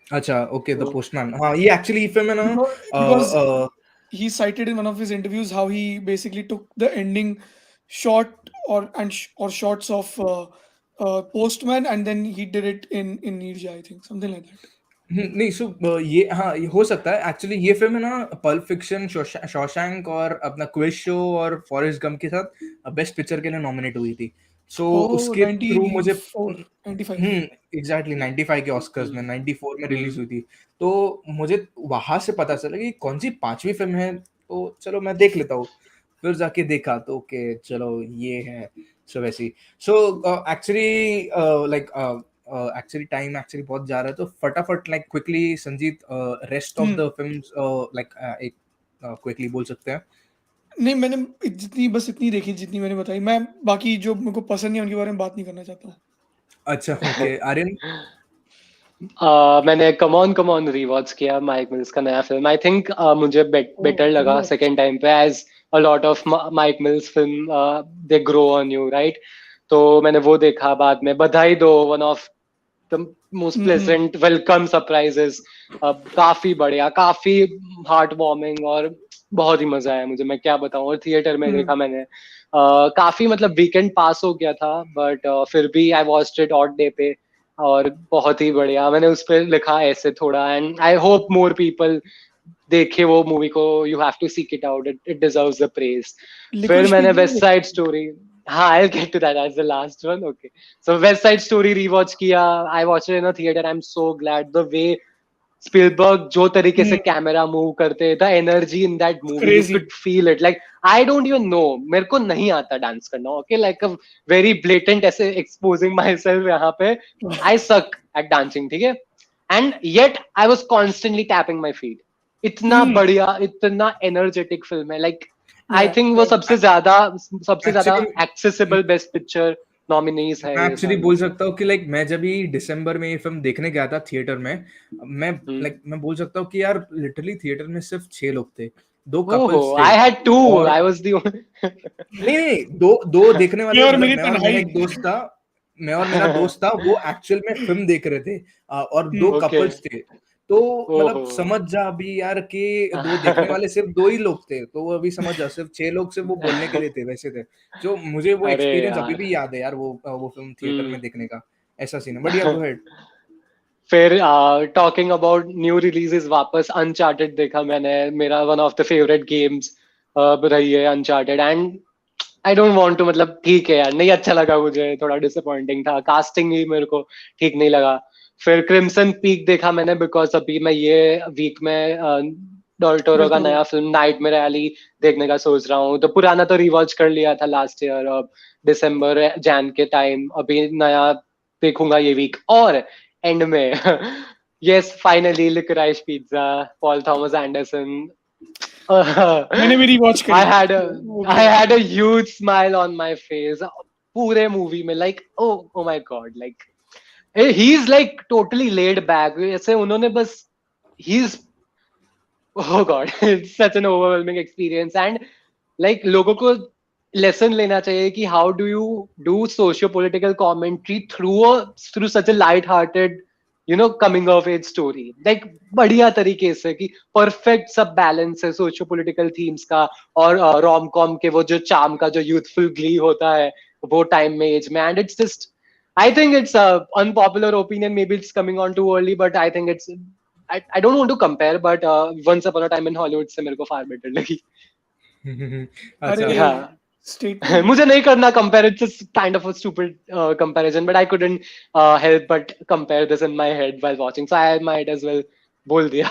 अच्छा ओके, द Oh. पोस्टमैन, हाँ ये एक्चुअली फिल्म है ना। Because he cited in one of his interviews how he basically took the ending shot or shots of Postman, and then he did it in Nirja, I think, something like that. नहीं सो ये हाँ ये हो सकता है। Actually ये film है ना पल्प फिक्शन, शॉशैंक और अपना क्विज शो और फॉरेस्ट गम के साथ बेस्ट पिक्चर के लिए नॉमिनेट हुई थी। सो Oh, उसके थ्रू मुझे 94, 95. एग्जैक्टली 95 के ऑस्कर्स में Hmm. 94 में Hmm. रिलीज हुई थी। तो मुझे वहां से पता चला कि कौन सी पांचवी फिल्म है, तो चलो मैं देख लेता हूँ। फिर जाके देखा तो ओके चलो ये है। सो वैसी so actually like actually time actually बहुत जा रहा है, तो फटाफट like quickly Sanjeet rest of Hmm. The films like एक क्विकली बोल सकते हैं। नहीं, मैंने बस इतनी देखी जितनी मैंने बताई. मैं बाकी जो मेरे को पसंद नहीं है उनके बारे में बात नहीं करना चाहता हूँ. अच्छा ओके आर्यन। मैंने कम ऑन रीवॉच किया माइक मिल्स का नया फिल्म. आई थिंक मुझे बेटर लगा Oh, सेकेंड टाइम पे, as a lot of Mike Mills film they grow on you, right? तो मैंने वो देखा. बाद में Badhaai Do, one of the most mm-hmm. Pleasant welcome surprises. काफी बढ़िया, काफी हार्ट वार्मिंग, और बहुत ही मजा आया मुझे. मैं क्या बताऊं, और थिएटर में देखा मैंने. काफी मतलब वीकेंड पास हो गया था, बट फिर भी आई वॉच्ड इट ऑड डे पे, और बहुत ही बढ़िया. मैंने उस पर लिखा ऐसे थोड़ा, and I hope more people देखे वो मूवी को. You have to seek it out, it deserves the praise. फिर Licorice मैंने Pizza नहीं वेस्ट साइड देखी. स्टोरी, हाँ I get to that as the last one. Okay, so West Side Story rewatch किया. I watch it in a theatre. I am so glad the way Spielberg जो तरीके से camera move करते, the energy in that movie, you crazy. could feel it. Like I don't even know, मेरे को नहीं आता dance करना, okay, like a very blatant ऐसे exposing myself यहाँ पे. I suck at dancing, ठीक है, and yet I was constantly tapping my feet. इतना बढ़िया, इतना energetic film है, like I Yeah. think वो सबसे ज्यादा actually accessible best picture nominees है मैं ये एक्चुअली सारी. बोल सकता हूँ कि लाइक मैं जब भी दिसंबर में ये फिल्म देखने गया था थिएटर में, मैं लाइक मैं बोल सकता हूँ कि यार लिटरली थिएटर में सिर्फ 6 लोग थे, 2 कपल्स Oh, थे, I had two. और I was the only. नहीं, दो दो देखने वाले, ये और मतलब मेरी मैं और मेरा तन्हाई. एक दोस्त था, मैं और मेरा दोस्त था, वो एक्चुअल में फिल्म देख रहे थे, और 2 कपल्स Okay. थे, तो मतलब ओहो. समझ जा अभी यार कि 2 देखने वाले सिर्फ 2 ही लोग थे, तो वो अभी समझ जा सिर्फ 6 लोग सिर्फ वो बोलने के लिए थे वैसे थे, जो मुझे वो अरे एक्सपीरियंस अभी यार. भी याद है यार, वो फिल्म थिएटर में हम्म. देखने का ऐसा सीन है, बढ़िया, गो हेड। फिर टॉकिंग अबाउट न्यू रिलीजेस, वापस अनचार्टेड देखा मैंने. मेरा one of the favourite games रही है Uncharted. And I don't want to, मतलब ठीक है यार, नहीं अच्छा लगा मुझे, थोड़ा डिसअपॉइंटिंग था, कास्टिंग ही मेरे को ठीक नहीं लगा. फिर क्रिम्सन पीक देखा मैंने, बिकॉज अभी मैं ये वीक में डॉल्टोरो का नया फिल्म नाइटमेयर एली देखने का सोच रहा हूँ. तो पुराना तो रिवॉच कर लिया था लास्ट ईयर, अब दिसंबर जैन के टाइम, अभी नया देखूंगा ये वीक. और एंड में yes, finally Licorice Pizza, Paul Thomas Anderson. मैंने भी रिवॉच I करी. had a वो भी I है. had a huge smile on my face पूरे मूवी में. like oh my god, like he's like totally laid back. ऐसे उन्होंने बस, he's, oh god, it's such an overwhelming experience. And like लोगों को lesson लेना चाहिए कि how do you do socio-political commentary through such a light-hearted, coming of age story. like बढ़िया तरीके से, कि perfect सब balance है socio-political themes का और rom-com के वो जो charm का, जो youthful glee होता है वो time में, age में. And it's just, I think it's a unpopular opinion. Maybe it's coming on too early, but I think it's. I don't want to compare, but Once Upon a Time in Hollywood से मेरे को far better लगी. अच्छा, अरे Yeah. Statement. मुझे नहीं करना compare. It's just kind of a stupid comparison, but I couldn't help but compare this in my head while watching, so I might as well बोल दिया.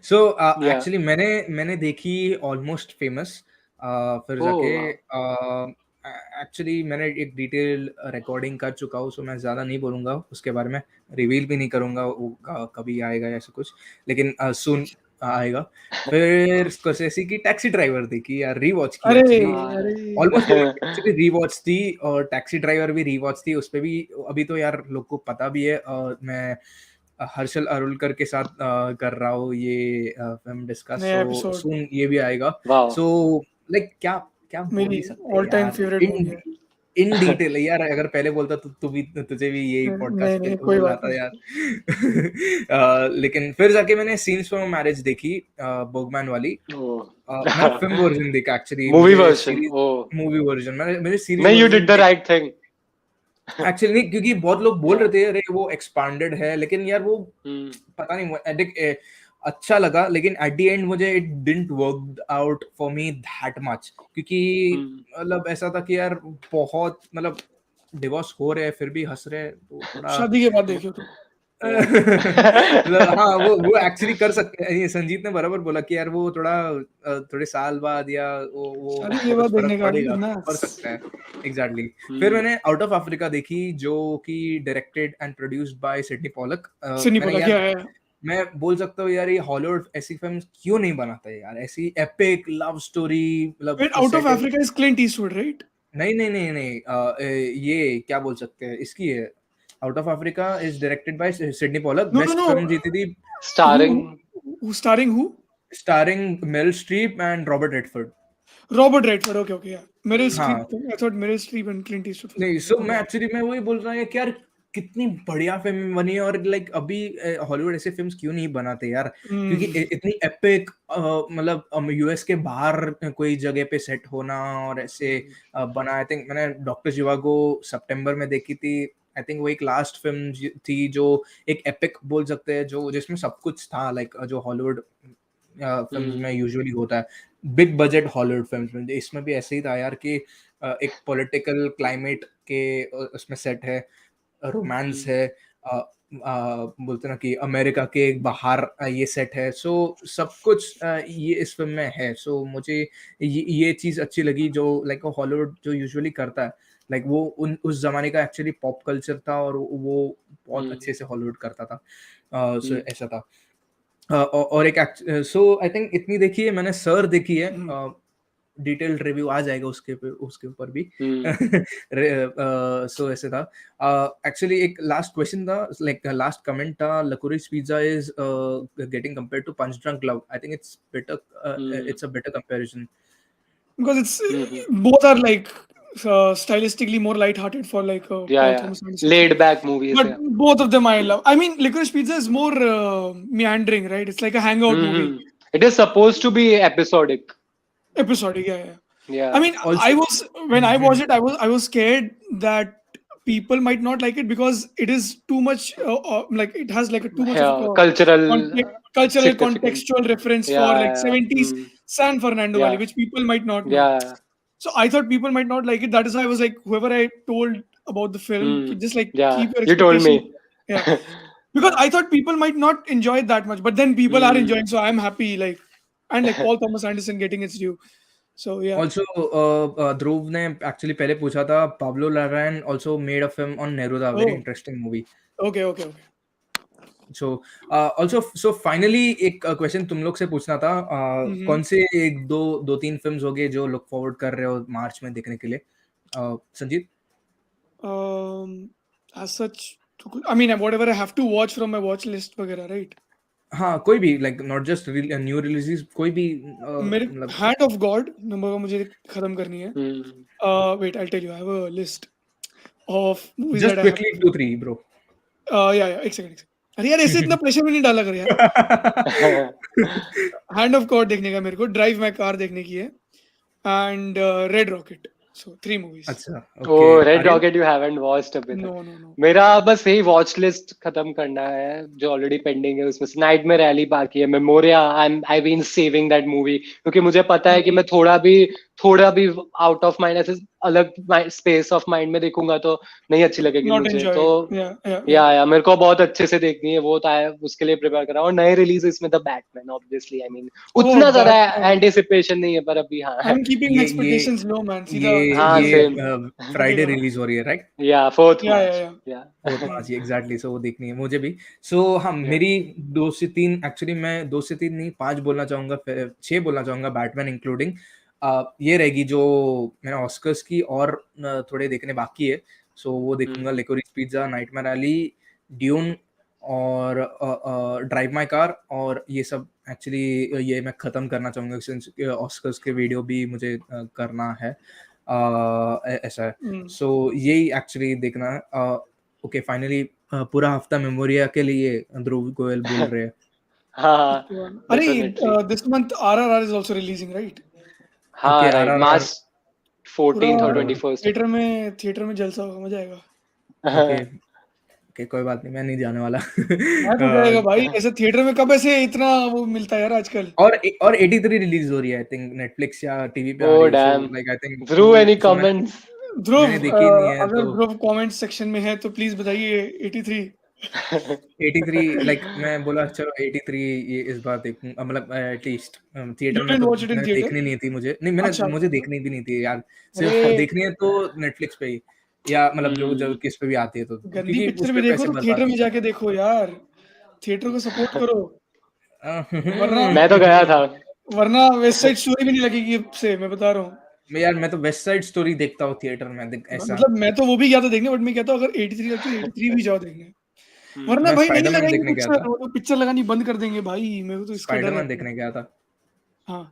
सो Yeah. एक्चुअली मैंने देखी ऑलमोस्ट फेमस, फिर Oh जाके wow. Actually मैंने एक detail recording कर चुका हूँ, सो मैं ज़्यादा नहीं बोलूँगा उसके बारे में, रिवील भी नहीं करूँगा वो कभी आएगा ऐसा कुछ, लेकिन सुन आएगा. फिर स्कॉर्सेसी की टैक्सी ड्राइवर देखी यार, रीवॉच की अरे एक्चुअली, अरे ऑलमोस्ट एक्चुअली रीवॉच थी, और टैक्सी ड्राइवर भी रीवॉच थी, उस पे भी अभी तो यार लोग को पता भी है, और मैं हर्षल अरुलकर के साथ कर रहा हूँ ये फिल्म डिस्कस, नया सो एपिसोड सून ये भी आएगा. Wow. सो लाइक क्या क्या बोल मेरी ही सकते हैं ऑल टाइम यार, फेवरेट मूवी है. इन डिटेल यार, अगर पहले बोलता तो तुझे भी यही नहीं पॉडकास्ट पे नहीं कोई बोल रहा बात था नहीं. यार. लेकिन फिर जाके मैंने सीन्स फ्रॉम मैरिज देखी, बर्गमैन वाली. Oh. मैं फिल्म वर्जन देखा एक्चुअली, Movie मुझे version. Series Oh. Movie version, मैंने सीरीज नहीं, you version did the right thing. Actually नहीं, क्योंकि बहुत लोग बोल रहे Yeah. थे अरे वो एक्सपांडेड है, लेकिन यार वो Hmm. पता नहीं, अच्छा लगा, लेकिन एट द एंड मुझे it didn't work out for me that much, क्योंकि Hmm. मतलब ऐसा था कि यार बहुत, मतलब डिवोर्स हो रहे हैं फिर भी हंस रहे हैं, तो थोड़ा शादी के बाद देखियो तुम. Yeah. मतलब हाँ, वो एक्चुअली कर सकते हैं, ये संजीत ने बराबर बोला कि यार वो थोड़े साल बाद या वो शादी के कुछ बाद देखने फर्क का पड़ेगा, ना. पड़ सकता है. एग्जैक्टली. फिर Hmm. मैंने आउट ऑफ अफ्रीका देखी, जो कि directed and produced by Sydney Pollock. सिनी मैंने बोला यार, क्या है. मैं बोल सकता हूँ यार, ये हॉलीवुड ऐसी फिल्म क्यों नहीं बनाता है यार, ऐसी एपिक लव स्टोरी, मतलब wait, out of set in. Africa is Clint Eastwood right. नहीं नहीं नहीं नहीं, ये क्या बोल सकते हैं इसकी है, out of Africa is directed by Sydney Pollack, no no best no. Film जीती थी, Starring. Starring who. Starring Meryl Streep and Robert Redford. Robert Redford. Okay okay. मेरे हाँ, Streep, I thought Meryl Streep and Clint Eastwood. नहीं, so मैं actually मैं वही बोल रहा हूँ कि यार कितनी बढ़िया फिल्म बनी है, और लाइक अभी हॉलीवुड ऐसे फिल्म्स क्यों नहीं बनाते यार, क्योंकि इतनी एपिक, मतलब यूएस के बाहर कोई जगह पे सेट होना और ऐसे बना. आई थिंक मैंने डॉक्टर जिवागो सितंबर में देखी थी, आई थिंक वो एक लास्ट फिल्म थी जो एक एपिक बोल सकते हैं, जो जिसमें सब कुछ था, लाइक जो हॉलीवुड फिल्म्स में यूजुअली होता है, बिग बजट हॉलीवुड फिल्म्स में. इसमें भी ऐसे ही था यार कि एक पॉलिटिकल क्लाइमेट के उसमें सेट है, रोमांस है, बोलते ना कि अमेरिका के बाहर ये सेट है, सो सब कुछ ये इस फिल्म में है। सो मुझे ये चीज़ अच्छी लगी जो लाइक हॉलीवुड जो यूजुअली करता है, लाइक वो उस जमाने का एक्चुअली पॉप कल्चर था और वो बहुत अच्छे से हॉलीवुड करता था। सो ऐसा था। और एक सो आई थिंक इतनी देखी है मैंने, सर देखी है, डिटेल्ड रिव्यू आ जाएगा उसके ऊपर भी। सो ऐसे था। एक्चुअली एक लास्ट क्वेश्चन था, लाइक लास्ट कमेंट था, Licorice Pizza is getting compared to Punch Drunk Love. I think it's better, it's a better comparison because it's both are like stylistically more light-hearted for like Yeah, Paul yeah. Thomas Anderson. Laid back movies. But Yeah. both of them I love. I mean, Licorice Pizza is more meandering, right? It's like a hangout movie, It is supposed to be episodic. episodic. Yeah, yeah. Yeah. I mean, also. I was when I watched it, I was scared that people might not like it because it is too much like it has like a too much of Yeah. a Cultural cultural significance. contextual reference for Yeah. like Yeah. 70s San Fernando Yeah. Valley, which people might not know. Yeah. So I thought people might not like it. That is why I was like, whoever I told about the film, just like Yeah. keep your You told expectations. me. Yeah, because I thought people might not enjoy it that much, but then people are enjoying, so I'm happy. Like, and like Paul Thomas Anderson getting its due. So yeah. Also, ध्रुव ने actually पहले पूछा था, Pablo लारान also made a film on Neruda, very Oh. interesting movie. Okay. So also, so finally एक question तुम लोग से पूछना था, कौन से एक दो तीन फिल्म्स हो गए जो लुक फॉरवर्ड कर रहे हो मार्च में देखने के लिए, Sanjeet? As such, I mean, whatever I have to watch from my watch list वगैरह, right? हाँ, कोई भी, like not just new releases, कोई भी मेरे मतलब hand of God number one मुझे खत्म करनी है. Wait, I'll tell you. I have a list of movies just that I have. quickly 2-3 bro. Yeah, एक सेकंड. अरे यार ऐसे इतना प्रेशर भी नहीं डाला कर यार. हैंड ऑफ गॉड देखने का मेरे को, ड्राइव माय कार देखने की है, and red rocket. So 3 movies. अच्छा, Oh, okay. Red Aryan? Rocket you haven't watched अभी तक. No. मेरा बस यही वॉच लिस्ट खत्म करना है जो ऑलरेडी पेंडिंग है. उसमें से नाइटमेयर एली बाकी है. Memoria, I been saving that movie क्योंकि मुझे पता है कि मैं थोड़ा भी आउट ऑफ माइंड, ऐसे अलग स्पेस ऑफ माइंड में देखूंगा तो नहीं अच्छी लगेगी Not मुझे. enjoy तो it. या मेरे को बहुत अच्छे से देखनी है वो, तो उसके लिए प्रिपेयर कर रहा हूँ. और नए रिलीज इसमें the Batman, obviously. I mean उतना ज्यादा एंटिसिपेशन नहीं है पर अभी हाँ. I'm keeping expectations low, man. हाँ, ये same. फ्राइडे रिलीज हो रही है, राइट? या 4th March. Yeah. 4th March, exactly. So वो देखनी है मुझे भी. सो हाँ, मेरी 2 से 3, एक्चुअली मैं 2 से 3 नहीं 5 बोलना चाहूंगा, 6 बोलना चाहूंगा, बैटमैन इंक्लूडिंग. ये रहेगी जो मैंने ऑस्कर्स की और थोड़े देखने बाकी है. सो वो देखूंगा, Licorice Pizza, Nightmare Alley, Dune और ड्राइव माय कार. और ये सब एक्चुअली ये मैं खत्म करना चाहूंगा सिंस ऑस्कर्स के वीडियो भी मुझे करना है. ऐसा है. सो यही एक्चुअली देखना है. ओके, फाइनली पूरा हफ्ता मेमोरिया के लिए ध्रुव गोयल बोल रहे हैं. हाँ, अरे definitely. this month RRR is also releasing, right? हाँ, Okay, right. RRR. March 14th और पूरा 21st. थिएटर में जलसा होगा, मजा आएगा. ओके, कोई बात नहीं, मैं नहीं जाने वाला. मैं तो जाएगा भाई. ऐसे थिएटर में कब ऐसे इतना वो मिलता है यार आजकल. और 83 रिलीज हो रही है, आई थिंक नेटफ्लिक्स या टीवी पे आ Oh रही है. damn. So like I think Dhruv, any comments? ध्रुव, मैंने देखी नहीं है अगर तो ध्रुव कमेंट सेक्शन में है तो प्लीज बताइए. 83 लाइक मैं बोला चलो 83 ये इस बार देखूं, मतलब एटलीस्ट थिएटर You में didn't तो watch it in मैंने theater? देखनी नहीं थी मुझे. नहीं, अच्छा. मुझे देखनी भी नहीं थी यार. सिर्फ अरे देखनी है तो नेटफ्लिक्स पे ही, या मतलब जो किस पे भी आती है तो, गंदी क्योंकि पिक्चर उस भी पे देखो पैसे तो बर्बाद थिएटर में नहीं जाके देखो यार. थिएटर को सपोर्ट करो, करना. मैं तो गया था. वरना वेस्ट साइड स्टोरी भी नहीं लगेगी अब से, मैं बता रहा हूँ. यार मैं तो वेस्ट साइड स्टोरी देखता हूँ थिएटर में, ऐसा. मतलब मैं तो वो भी गया था देखने, बट मैं कहता हूँ अगर 83 लगती है 83 भी जाओ देखने. वरना मैं भाई नहीं स्पाइडरमैन लगाएंगे देखने गया पिक्चर, था. वो तो पिक्चर लगानी बंद कर देंगे भाई. मेरे को तो इसका डर स्पाइडरमैन है. देखने गया था. हाँ.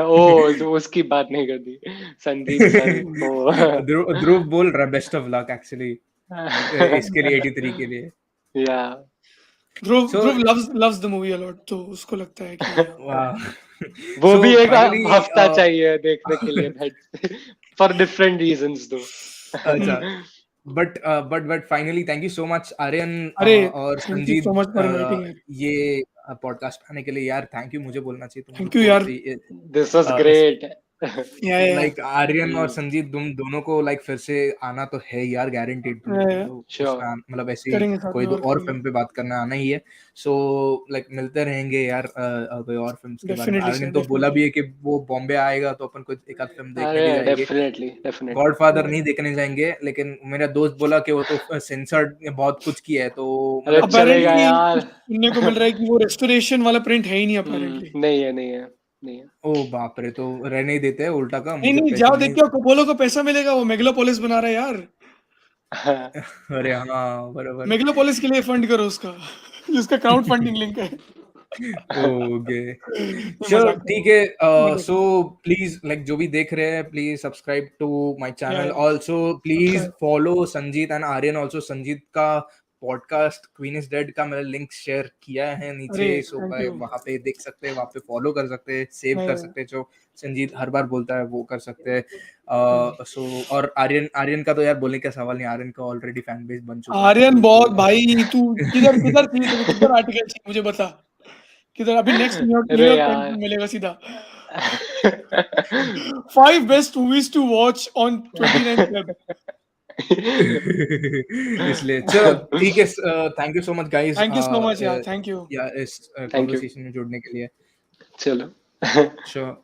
ओ, तो उसकी बात नहीं कर दी संदीप सर को. ध्रुव बोल रहा बेस्ट ऑफ लक एक्चुअली इसके लिए, 83 के लिए. या ध्रुव So- loves the movie a lot, तो उसको लगता है कि वाह. वो So भी एक finally, हफ्ता चाहिए देखने के लिए, फॉर डिफरेंट रीजंस दो. अच्छा. But finally thank you so much Aryan अरे और thank you Sanjeet, so much for inviting me. ये पॉडकास्ट आने के लिए. यार थैंक यू, मुझे बोलना चाहिए तुमको. Thank you यार. This was great. yeah. Like Aryan और Hmm. संजीत तुम दोनों को लाइक फिर से आना तो है यार, गारंटीड। तुम लोग को yeah. तो Sure. उसमें मतलब ऐसे ही करेंगे, साथ कोई में दो और और करेंगे। फिल्म पे बात करना आना ही है। सो लाइक मिलते रहेंगे यार कोई और फिल्म्स के बारे में। डेफिनेटली सर, आर्यन तो बोला डेफिनेटली। भी है कि वो बॉम्बे आएगा तो अपन को एक आध फिल्म देखने भी अरे जाएंगे। Definitely definitely. गॉडफादर नहीं देखने जाएंगे, लेकिन मेरा दोस्त बोला कि वो तो सेंसर्ड बहुत कुछ किया है, तो अरे मतलब चलेगा अपेरेंटली यार। सुनने को मिल रहा है कि वो रेस्टोरेशन वाला प्रिंट है ही नहीं अपेरेंटली। नहीं है, नहीं है, नहीं है। ओ बाप रे, तो रहने ही देते हैं उल्टा का, नहीं मुझे नहीं, पैसे जाओ नहीं। देखो, बोलो को पैसा मिलेगा, वो मेगालोपोलिस बना रहा है यार। अरे हाँ बराबर। मेगालोपोलिस के लिए फंड करो उसका, जिसका क्राउड फंडिंग लिंक है। ओके नहीं, चलो मजाक कर ठीक रहा हूँ, है। मजाक सो कर रहा प्लीज लाइक जो भी देख रहे हैं, प्लीज सब्सक्राइब टू माय हूँ। या channel. Also please subscribe. Follow Sanjeet and Aryan also. Sanjeet का पॉडकास्ट क्वीन इज डेड का मैंने लिंक शेयर किया है नीचे, अरे सो थैंक यू। वहां पे देख सकते हैं, वहां पे फॉलो कर सकते हैं, सेव कर नहीं, सकते हैं। जो संजीत हर बार बोलता है वो कर सकते हैं। हाँ। सो और आर्यन आर्यन का तो यार बोलने का सवाल नहीं, आर्यन का ऑलरेडी फैन बेस बन चुका है, आर्यन तो बहुत उसको भाई, तू किधर किधर चाहिए तेरे को, किधर आर्टिकल चाहिए मुझे बता, किधर अभी नेक्स्ट न्यूयॉर्क अरे न्यूयॉर्क टाइम्स यार। में मिलेगा सीधा। 5 best movies to watch on 29 Feb। इसलिए चलो ठीक है। Thank you so much guys thank you so much यार, थैंक यू। या इस थैंक यू। कॉन्वर्सेशन में जुड़ने के लिए। चलो। श्योर।